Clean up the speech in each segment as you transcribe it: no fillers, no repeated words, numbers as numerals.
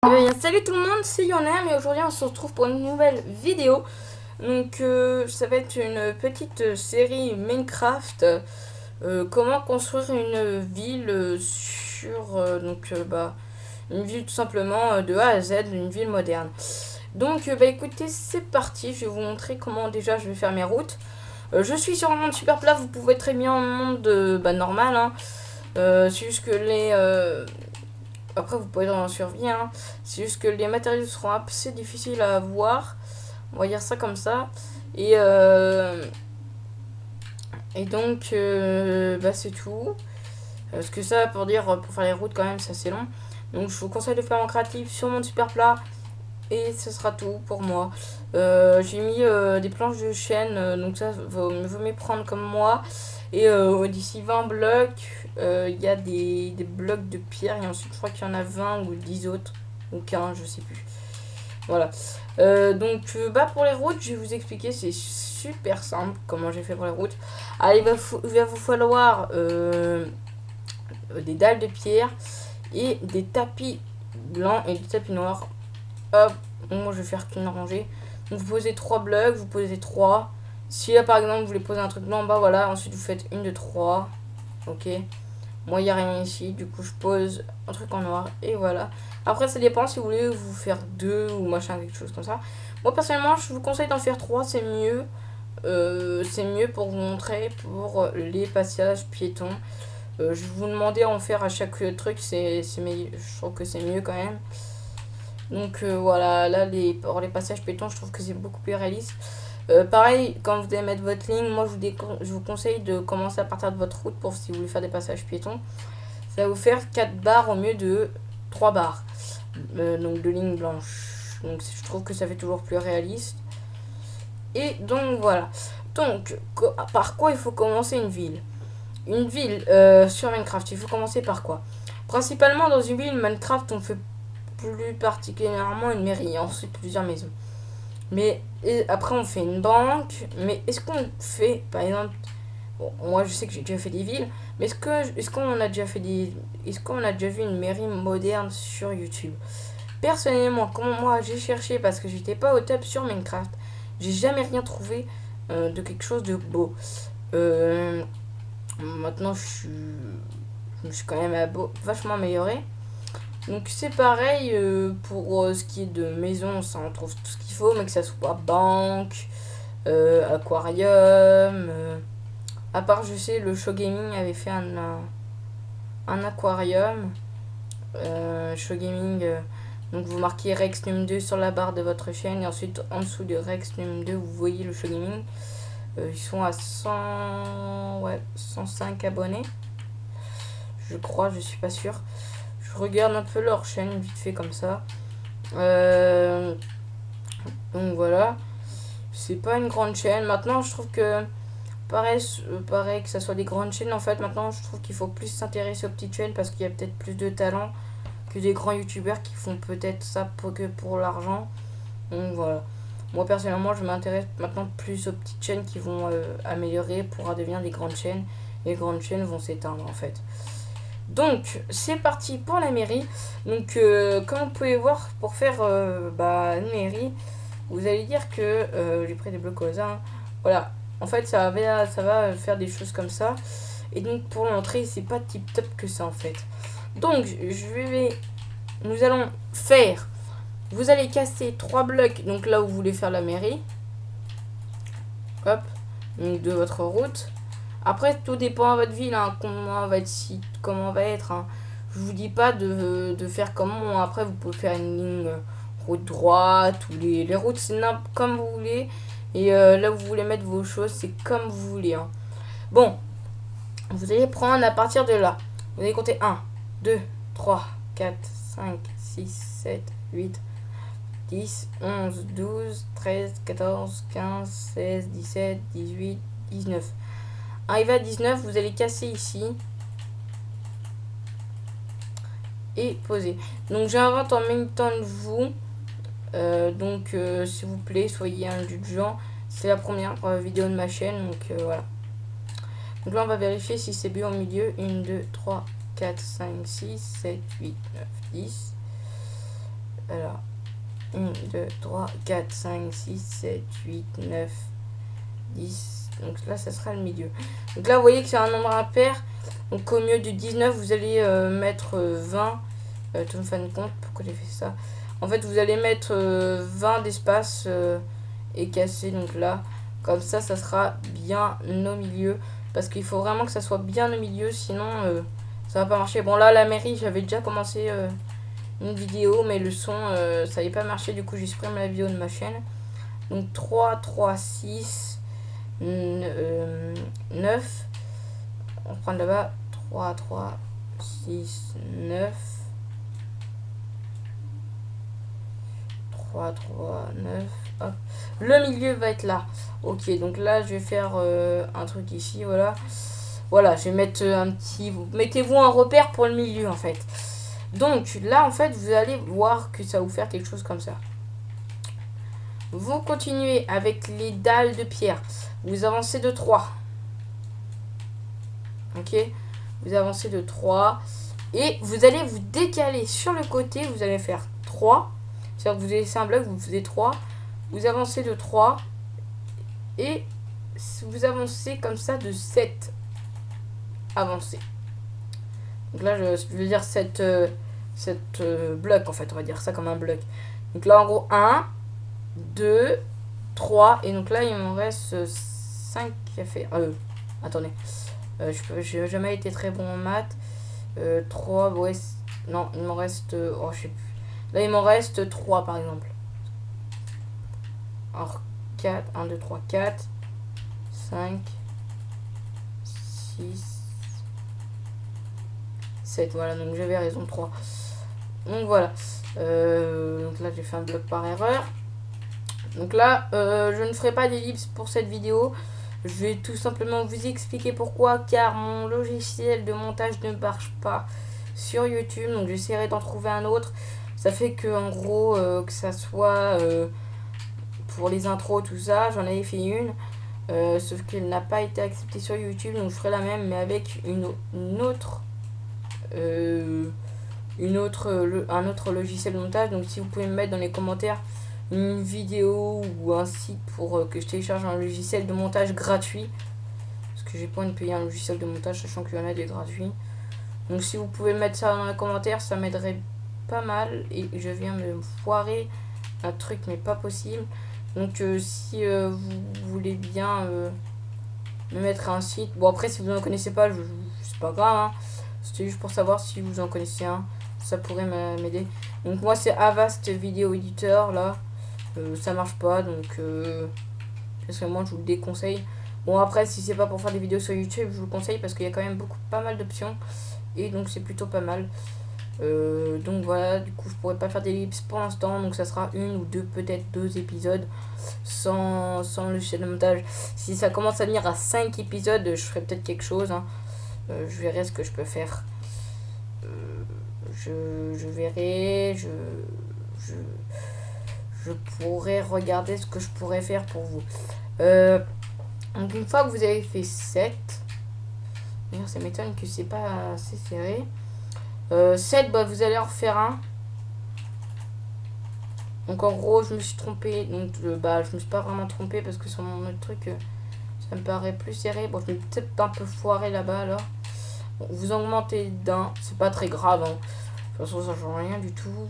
Salut tout le monde, c'est Yonam et aujourd'hui on se retrouve pour une nouvelle vidéo. Donc ça va être une petite série Minecraft. Comment construire une ville une ville tout simplement de A à Z, une ville moderne. Donc écoutez, c'est parti, je vais vous montrer comment déjà je vais faire mes routes. Je suis sur un monde super plat, vous pouvez très bien en monde normal, hein. C'est juste que après, vous pouvez être en survie, hein. C'est juste que les matériaux seront assez difficiles à avoir. On va dire ça comme ça. Et, euh, et donc, c'est tout. Parce que ça, pour faire les routes, quand même, c'est assez long. Donc, je vous conseille de faire en créatif sur mon super plat. Et ce sera tout pour moi. J'ai mis des planches de chêne. Donc, ça, vaut mieux prendre comme moi. Et d'ici 20 blocs, il y a des blocs de pierre. Et ensuite, je crois qu'il y en a 20 ou 10 autres. Ou 15, je sais plus. Voilà. Pour les routes, je vais vous expliquer. C'est super simple comment j'ai fait pour les routes. Allez, il va vous falloir des dalles de pierre et des tapis blancs et des tapis noirs. Hop, moi je vais faire qu'une rangée. Donc vous posez 3 blocs, vous posez 3. Si là par exemple vous voulez poser un truc blanc, bah voilà, ensuite vous faites une de 3. Ok. Moi il n'y a rien ici, du coup je pose un truc en noir et voilà. Après ça dépend si vous voulez vous faire 2 ou machin, quelque chose comme ça. Moi personnellement je vous conseille d'en faire 3, c'est mieux. C'est mieux pour vous montrer pour les passages piétons. Je vais vous demander à en faire à chaque truc, je trouve que c'est mieux quand même. Donc voilà, là pour les passages pétons, je trouve que c'est beaucoup plus réaliste. Pareil, quand vous allez mettre votre ligne, moi je vous conseille de commencer à partir de votre route pour si vous voulez faire des passages piétons. Ça va vous faire 4 barres au mieux de 3 barres. Donc de lignes blanches. Donc je trouve que ça fait toujours plus réaliste. Et donc voilà. Donc, par quoi il faut commencer une ville? Une ville sur Minecraft, il faut commencer par quoi? Principalement dans une ville Minecraft, on fait plus particulièrement une mairie, ensuite plusieurs maisons. Mais après on fait une banque, mais est-ce qu'on fait par exemple, bon, moi je sais que j'ai déjà fait des villes, mais est-ce qu'on a déjà fait est-ce qu'on a déjà vu une mairie moderne sur YouTube? Personnellement, comme moi j'ai cherché parce que j'étais pas au top sur Minecraft, j'ai jamais rien trouvé de quelque chose de beau. Maintenant je me suis quand même vachement amélioré. Donc c'est pareil pour ce qui est de maison, ça on trouve tout ce qu'il faut, mais que ça soit banque, aquarium. À part, je sais, le Show Gaming avait fait un aquarium. Show Gaming, donc vous marquez Rex Num 2 sur la barre de votre chaîne, et ensuite en dessous de Rex Num 2, vous voyez le Show Gaming. Ils sont à 105 abonnés. Je crois, je suis pas sûr. Je regarde un peu leur chaîne vite fait comme ça. Donc voilà. C'est pas une grande chaîne. Maintenant, je trouve que pareil que ça soit des grandes chaînes. En fait, maintenant, je trouve qu'il faut plus s'intéresser aux petites chaînes parce qu'il y a peut-être plus de talent que des grands youtubeurs qui font peut-être ça que pour l'argent. Donc voilà. Moi, personnellement, je m'intéresse maintenant plus aux petites chaînes qui vont améliorer pour devenir des grandes chaînes. Et les grandes chaînes vont s'éteindre en fait. Donc, c'est parti pour la mairie. Donc, comme vous pouvez voir, pour faire une mairie, vous allez dire que j'ai pris des blocs au hasard, hein. Voilà. En fait, ça va faire des choses comme ça. Et donc, pour l'entrée, c'est pas tip top que ça en fait. Donc, nous allons faire. Vous allez casser 3 blocs. Donc, là où vous voulez faire la mairie. Hop. Donc, de votre route. Après, tout dépend de votre ville, hein, comment on va être. Hein. Je vous dis pas de faire comme moi. Après, vous pouvez faire une ligne route droite ou les routes, c'est comme vous voulez. Et là où vous voulez mettre vos choses, c'est comme vous voulez. Hein. Bon, vous allez prendre à partir de là. Vous allez compter 1, 2, 3, 4, 5, 6, 7, 8, 10, 11, 12, 13, 14, 15, 16, 17, 18, 19. Arrivé à 19, vous allez casser ici. Et poser. Donc j'invente en même temps que vous. S'il vous plaît, soyez indulgents. C'est la première vidéo de ma chaîne. Donc voilà. Donc là, on va vérifier si c'est bien au milieu. 1, 2, 3, 4, 5, 6, 7, 8, 9, 10. Alors, 1, 2, 3, 4, 5, 6, 7, 8, 9, 10. Donc là, ça sera le milieu. Donc là, vous voyez que c'est un nombre impair. Donc au milieu du 19, vous allez mettre 20. Tu me fais une compte, pourquoi j'ai fait ça? En fait, vous allez mettre 20 d'espace et casser. Donc là, comme ça sera bien au milieu. Parce qu'il faut vraiment que ça soit bien au milieu, sinon ça va pas marcher. Bon là, la mairie, j'avais déjà commencé une vidéo, mais le son, ça n'avait pas marché. Du coup, j'ai supprimé la vidéo de ma chaîne. Donc 3, 3, 6, 9. On prend là-bas 3, 3, 6, 9. 3, 3, 9. Hop. Le milieu va être là. Ok, donc là, je vais faire un truc ici, voilà. Voilà, je vais mettre un petit... Mettez-vous un repère pour le milieu, en fait. Donc, là, en fait, vous allez voir que ça va vous faire quelque chose comme ça. Vous continuez avec les dalles de pierre. Vous avancez de 3. Ok, vous avancez de 3. Et vous allez vous décaler sur le côté. Vous allez faire 3. C'est-à-dire que vous laissez un bloc, vous faisiez 3. Vous avancez de 3. Et vous avancez comme ça de 7 avancées. Donc là, je veux dire 7 blocs, en fait. On va dire ça comme un bloc. Donc là, en gros, 1, 2, 3. Et donc là, il m'en reste 5 qui a fait... attendez. Je n'ai jamais été très bon en maths. 3, ouais. Non, il m'en reste... oh, je sais plus. Là, il m'en reste 3, par exemple. Alors, 4, 1, 2, 3, 4, 5, 6, 7. Voilà, donc j'avais raison, 3. Donc voilà. Donc là, j'ai fait un bloc par erreur. Donc là, je ne ferai pas d'ellipse pour cette vidéo. Je vais tout simplement vous expliquer pourquoi, car mon logiciel de montage ne marche pas sur YouTube. Donc j'essaierai d'en trouver un autre. Ça fait que en gros, que ça soit pour les intros, tout ça, j'en avais fait une. Sauf qu'elle n'a pas été acceptée sur YouTube. Donc je ferai la même, mais avec un autre logiciel de montage. Donc si vous pouvez me mettre dans les commentaires une vidéo ou un site pour que je télécharge un logiciel de montage gratuit, parce que j'ai pas envie de payer un logiciel de montage sachant qu'il y en a des gratuits. Donc si vous pouvez mettre ça dans les commentaires, ça m'aiderait pas mal. Et je viens me foirer un truc mais pas possible. Donc si vous voulez bien me mettre un site, bon après si vous n'en connaissez pas, c'est pas grave, hein. C'était juste pour savoir si vous en connaissez un, ça pourrait m'aider. Donc moi c'est Avast Video Editor là. Ça marche pas, donc personnellement je vous le déconseille. Bon après si c'est pas pour faire des vidéos sur YouTube, je vous le conseille parce qu'il y a quand même pas mal d'options et donc c'est plutôt pas mal. Donc voilà, du coup je pourrais pas faire d'ellipse pour l'instant, donc ça sera une ou deux, peut-être 2 épisodes sans le logiciel de montage. Si ça commence à venir à 5 épisodes, je ferai peut-être quelque chose, hein. Je verrai ce que je peux faire. Je verrai, je pourrais regarder ce que je pourrais faire pour vous. Donc une fois que vous avez fait 7, d'ailleurs ça m'étonne que c'est pas assez serré. 7, bah, vous allez en refaire un. Donc en gros je me suis trompé. Donc bah je me suis pas vraiment trompé parce que sur mon autre truc ça me paraît plus serré. Bon je vais peut-être un peu foiré là-bas alors. Bon, vous augmentez d'un, c'est pas très grave, hein. De toute façon ça change rien du tout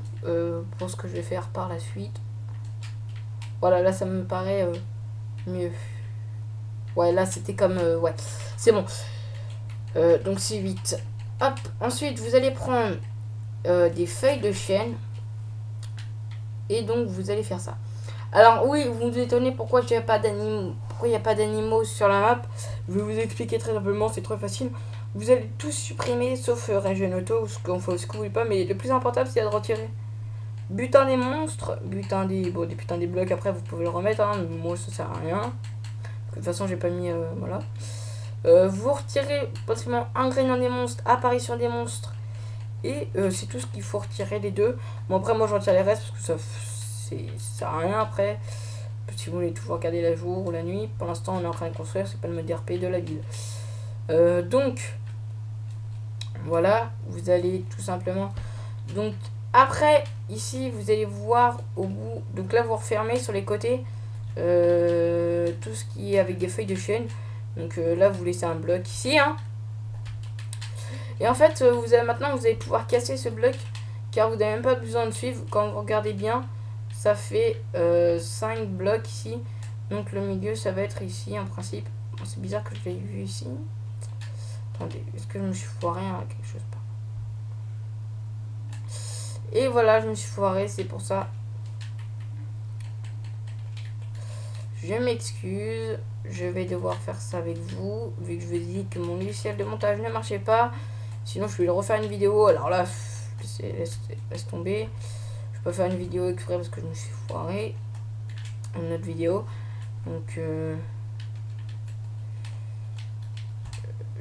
pour ce que je vais faire par la suite. Voilà, là ça me paraît mieux. Ouais, là c'était comme... ouais, c'est bon. Donc c'est 8. Hop, ensuite vous allez prendre des feuilles de chêne. Et donc vous allez faire ça. Alors oui, vous vous étonnez pourquoi il n'y a pas d'animaux sur la map. Je vais vous expliquer très simplement, c'est très facile. Vous allez tout supprimer sauf Regen Auto, ce qu'on fait, ce que vous voulez pas. Mais le plus important c'est de retirer butin des monstres, butin des blocs. Après vous pouvez le remettre, hein, moi ça sert à rien. De toute façon j'ai pas mis, voilà. Vous retirez potentiellement ingrédients des monstres, apparition des monstres. Et c'est tout ce qu'il faut retirer, les deux. Bon après moi je retire les restes parce que ça sert à rien après. Si vous voulez toujours regarder la jour ou la nuit. Pour l'instant on est en train de construire, c'est pas le mode RP de la ville. Donc voilà, vous allez tout simplement donc Après, ici, vous allez voir au bout. Donc là, vous refermez sur les côtés tout ce qui est avec des feuilles de chêne. Donc là, vous laissez un bloc ici. Hein. Et en fait, maintenant, vous allez pouvoir casser ce bloc. Car vous n'avez même pas besoin de suivre. Quand vous regardez bien, ça fait 5 blocs ici. Donc le milieu, ça va être ici en principe. Bon, c'est bizarre que je l'ai vu ici. Attendez, est-ce que je me suis foiré à quelque chose pas? Et voilà, je me suis foiré, c'est pour ça. Je m'excuse, je vais devoir faire ça avec vous, vu que je vous ai dit que mon logiciel de montage ne marchait pas. Sinon, je vais le refaire une vidéo. Alors là, laisse tomber. Je peux faire une vidéo exprès parce que je me suis foiré. Une autre vidéo. Donc,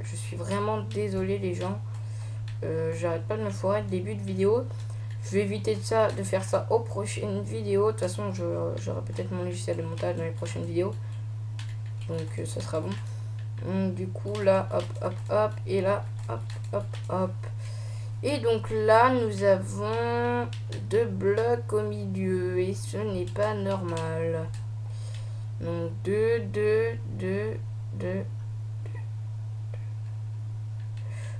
je suis vraiment désolé, les gens. J'arrête pas de me foirer le début de vidéo. Je vais éviter de faire ça aux prochaines vidéos. De toute façon, j'aurai peut-être mon logiciel de montage dans les prochaines vidéos. Donc, ça sera bon. Donc, du coup, là, hop, hop, hop. Et là, hop, hop, hop. Et donc là, nous avons 2 blocs au milieu. Et ce n'est pas normal. Donc, 2, 2, 2, 2.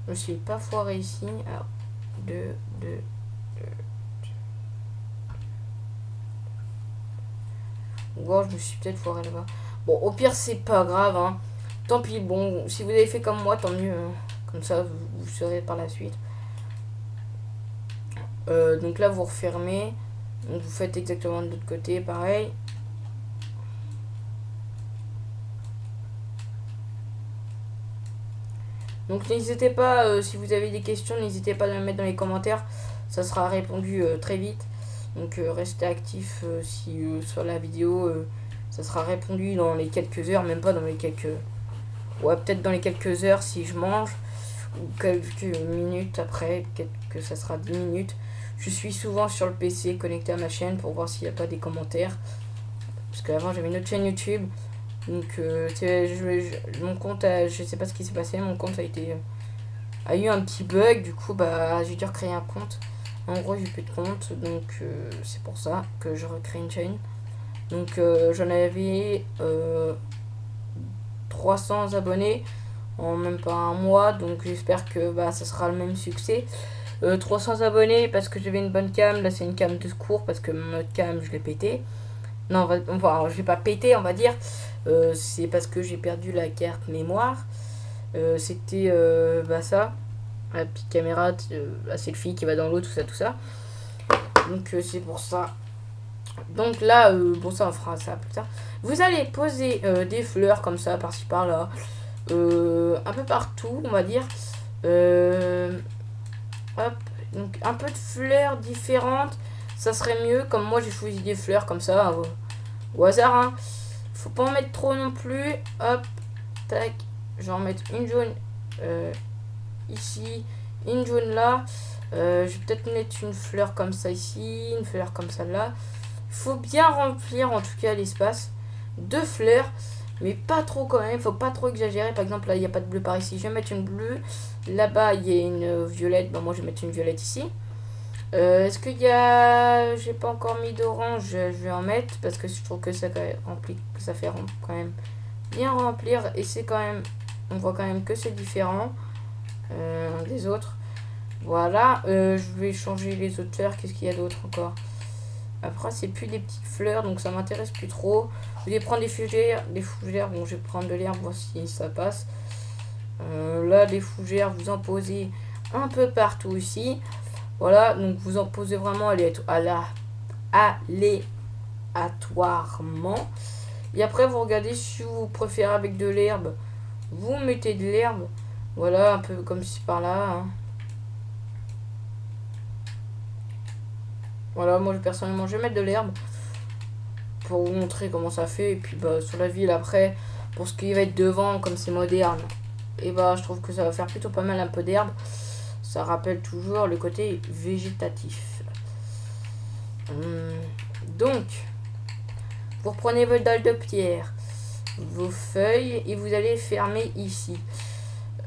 Je me suis pas foiré ici. Alors, 2, 2, 2. Wow, je me suis peut-être foiré là-bas. Bon, au pire, c'est pas grave. Hein. Tant pis, bon, si vous avez fait comme moi, tant mieux. Hein. Comme ça, vous saurez par la suite. Donc là, vous refermez. Donc vous faites exactement de l'autre côté, pareil. Donc n'hésitez pas, si vous avez des questions, n'hésitez pas à les mettre dans les commentaires. Ça sera répondu très vite. Donc restez actifs sur la vidéo. Ça sera répondu dans les quelques heures, même pas dans les quelques... Ouais, peut-être dans les quelques heures si je mange. Ou quelques minutes après, que ça sera 10 minutes. Je suis souvent sur le PC connecté à ma chaîne pour voir s'il n'y a pas des commentaires. Parce qu'avant j'avais une autre chaîne YouTube. Donc mon compte, je sais pas ce qui s'est passé, mon compte a eu un petit bug. Du coup, bah, j'ai dû recréer un compte. En gros, j'ai plus de compte. Donc c'est pour ça que je recrée une chaîne. Donc j'en avais 300 abonnés en même pas un mois. Donc j'espère que bah, ça sera le même succès. 300 abonnés parce que j'avais une bonne cam. Là, c'est une cam de secours parce que mon autre cam, je l'ai pété. Non, enfin, je vais pas péter, on va dire. C'est parce que j'ai perdu la carte mémoire. C'était bah, ça. La petite caméra, la selfie qui va dans l'eau, tout ça, tout ça. Donc, c'est pour ça. Donc là, bon, ça, on fera ça plus tard. Vous allez poser des fleurs comme ça, par-ci, par-là. Un peu partout, on va dire. Hop, donc un peu de fleurs différentes, ça serait mieux. Comme moi, j'ai choisi des fleurs comme ça, au hasard. Hein. Faut pas en mettre trop non plus. Hop, tac. Je vais en mettre une jaune ici, une jaune là. Je vais peut-être mettre une fleur comme ça ici, une fleur comme ça là. Il faut bien remplir en tout cas l'espace. 2 fleurs. Mais pas trop quand même, faut pas trop exagérer. Par exemple, là, il n'y a pas de bleu par ici. Je vais mettre une bleue. Là-bas, il y a une violette. Bon, moi, je vais mettre une violette ici. Est-ce qu'il y a... J'ai pas encore mis d'orange. Je vais en mettre parce que je trouve que ça remplit, que ça fait quand même bien remplir. Et c'est quand même... On voit quand même que c'est différent des autres. Voilà. Je vais changer les autres fleurs. Qu'est-ce qu'il y a d'autre encore? Après, c'est plus des petites fleurs, donc ça m'intéresse plus trop. Je vais prendre des fougères. Bon, je vais prendre de l'herbe, voir si ça passe. Là, des fougères, vous en posez un peu partout ici. Voilà, donc vous en posez vraiment aléatoirement. Et après, vous regardez si vous préférez avec de l'herbe. Vous mettez de l'herbe. Voilà, un peu comme ci par là. Hein. Voilà, moi personnellement, je vais mettre de l'herbe pour vous montrer comment ça fait. Et puis bah, sur la ville après, pour ce qui va être devant, comme c'est moderne, et bah je trouve que ça va faire plutôt pas mal un peu d'herbe. Ça rappelle toujours le côté végétatif. Donc, vous reprenez votre dalle de pierre, vos feuilles et vous allez fermer ici.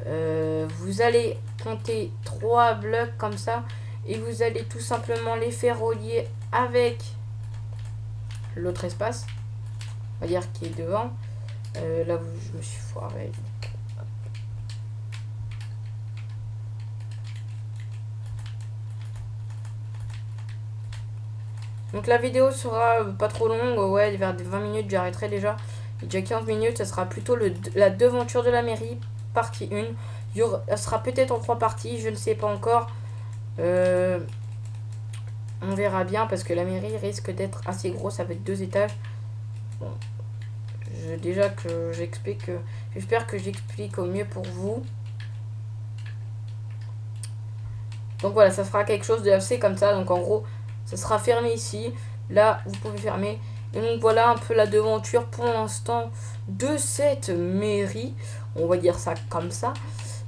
Vous allez compter 3 blocs comme ça. Et vous allez tout simplement les faire relier avec l'autre espace. On va dire qui est devant. Là où je me suis foiré. Donc la vidéo sera pas trop longue, ouais, vers 20 minutes, j'arrêterai déjà. Il y a déjà 15 minutes, ça sera plutôt la devanture de la mairie, partie 1. Ça sera peut-être en 3 parties, je ne sais pas encore. On verra bien parce que la mairie risque d'être assez grosse avec 2 étages. Bon, déjà que j'explique, j'espère que j'explique au mieux pour vous. Donc voilà, ça sera quelque chose de assez comme ça, donc en gros... Ça sera fermé ici. Là, vous pouvez fermer. Et donc, voilà un peu la devanture pour l'instant de cette mairie. On va dire ça comme ça.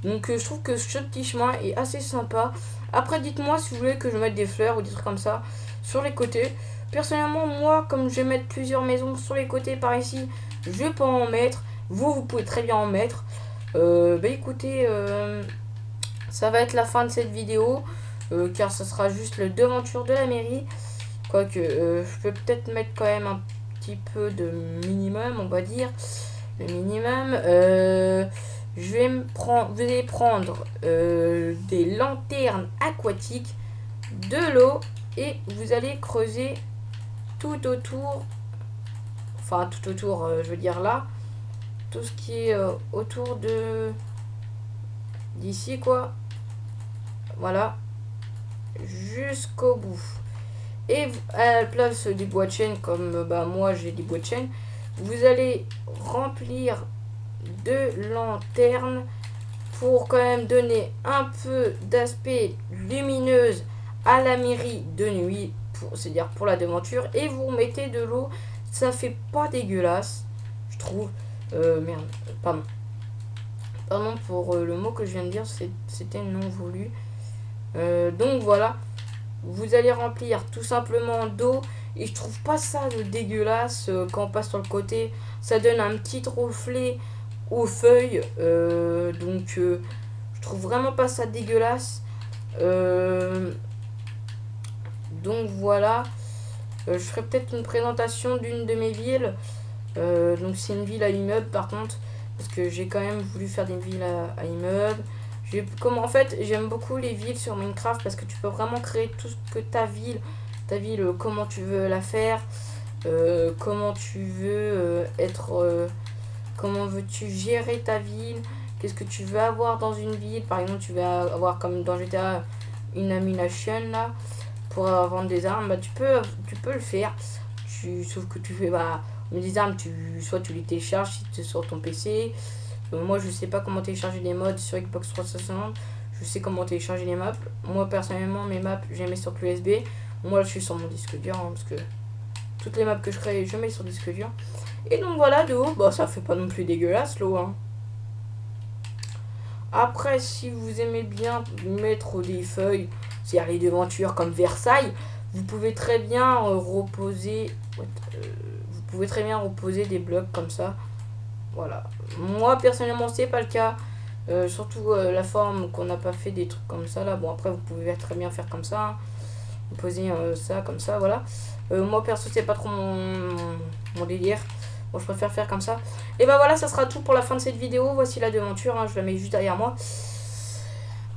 Donc, je trouve que ce petit chemin est assez sympa. Après, dites-moi si vous voulez que je mette des fleurs ou des trucs comme ça sur les côtés. Personnellement, moi, comme je vais mettre plusieurs maisons sur les côtés par ici, je vais pas en mettre. Vous pouvez très bien en mettre. Bah, écoutez, ça va être la fin de cette vidéo. Car ça sera juste le devanture de la mairie. Quoique, je peux peut-être mettre quand même un petit peu de minimum, on va dire. Le minimum. Vous allez prendre des lanternes aquatiques, de l'eau, et vous allez creuser tout autour. Enfin, tout autour, je veux dire là. Tout ce qui est autour d'ici, quoi. Voilà. Jusqu'au bout. Et à la place des bois de chêne, comme moi j'ai des bois de chêne, vous allez remplir de lanternes pour quand même donner un peu d'aspect lumineuse à la mairie de nuit, c'est-à-dire pour la devanture. Et vous mettez de l'eau, ça fait pas dégueulasse, je trouve. Merde, pardon pour le mot que je viens de dire, c'était non voulu. Donc voilà, vous allez remplir tout simplement d'eau. Et je trouve pas ça de dégueulasse quand on passe sur le côté. Ça donne un petit reflet aux feuilles. Donc je trouve vraiment pas ça dégueulasse. Donc voilà. Je ferai peut-être une présentation d'une de mes villes. Donc c'est une ville à immeuble par contre. Parce que j'ai quand même voulu faire des villes à immeuble. En fait, j'aime beaucoup les villes sur Minecraft parce que tu peux vraiment créer tout ce que ta ville, comment tu veux la faire, comment tu veux comment veux-tu gérer ta ville, qu'est-ce que tu veux avoir dans une ville. Par exemple, tu veux avoir comme dans GTA une ammunition là pour vendre des armes, bah tu peux le faire. Sauf que tu fais des armes, soit tu les télécharges si tu es sur ton PC. Moi, je sais pas comment télécharger les mods sur Xbox 360. Je sais comment télécharger les maps. Moi, personnellement, mes maps, je les mets sur clé USB. Moi, je suis sur mon disque dur. Parce que toutes les maps que je crée, je mets sur disque dur. Et donc, voilà, de haut, ça fait pas non plus dégueulasse, l'eau. Hein. Après, si vous aimez bien mettre des feuilles, c'est-à-dire les devantures comme Versailles, vous pouvez très bien reposer... vous pouvez très bien reposer des blocs comme ça. Voilà. Moi, personnellement, c'est pas le cas. Surtout la forme qu'on n'a pas fait des trucs comme ça là. Bon, après, vous pouvez très bien faire comme ça. Hein. Vous posez ça comme ça, voilà. Moi, perso, c'est pas trop mon délire. Bon, je préfère faire comme ça. Et bah voilà, ça sera tout pour la fin de cette vidéo. Voici la devanture. Hein, je la mets juste derrière moi.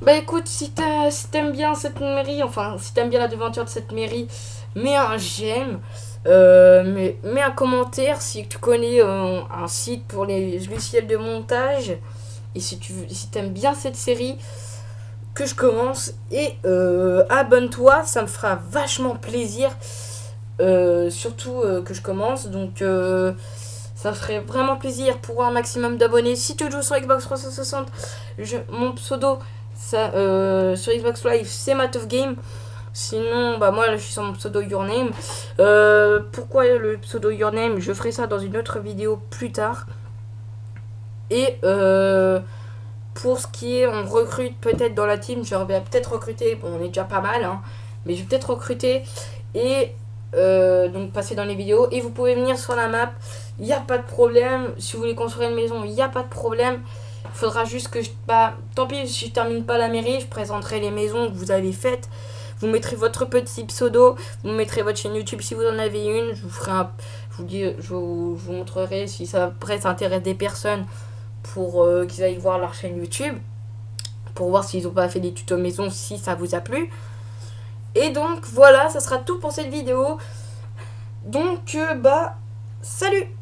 Bah écoute, si t'aimes bien cette mairie, enfin, si t'aimes bien la devanture de cette mairie, mets un j'aime. Mets un commentaire si tu connais un site pour les logiciels de montage et si t'aimes bien cette série que je commence, et abonne-toi, ça me fera vachement plaisir, surtout que je commence, donc ça me ferait vraiment plaisir pour un maximum d'abonnés. Si tu joues sur Xbox 360, mon pseudo sur Xbox Live c'est Matt of Game. Sinon, moi là je suis sur mon pseudo Yourname. Pourquoi le pseudo Yourname? Je ferai ça dans une autre vidéo plus tard. Et pour ce qui est, on recrute peut-être dans la team. Je vais peut-être recruter. Bon, on est déjà pas mal, hein, mais je vais peut-être recruter. Et donc passer dans les vidéos. Et vous pouvez venir sur la map. Il n'y a pas de problème. Si vous voulez construire une maison, il n'y a pas de problème. Il faudra juste que tant pis si je termine pas la mairie, je présenterai les maisons que vous avez faites. Vous mettrez votre petit pseudo, vous mettrez votre chaîne YouTube si vous en avez une. Je vous ferai je vous montrerai si ça après ça intéresse des personnes pour qu'ils aillent voir leur chaîne YouTube. Pour voir s'ils n'ont pas fait des tutos maison, si ça vous a plu. Et donc voilà, ça sera tout pour cette vidéo. Donc bah salut!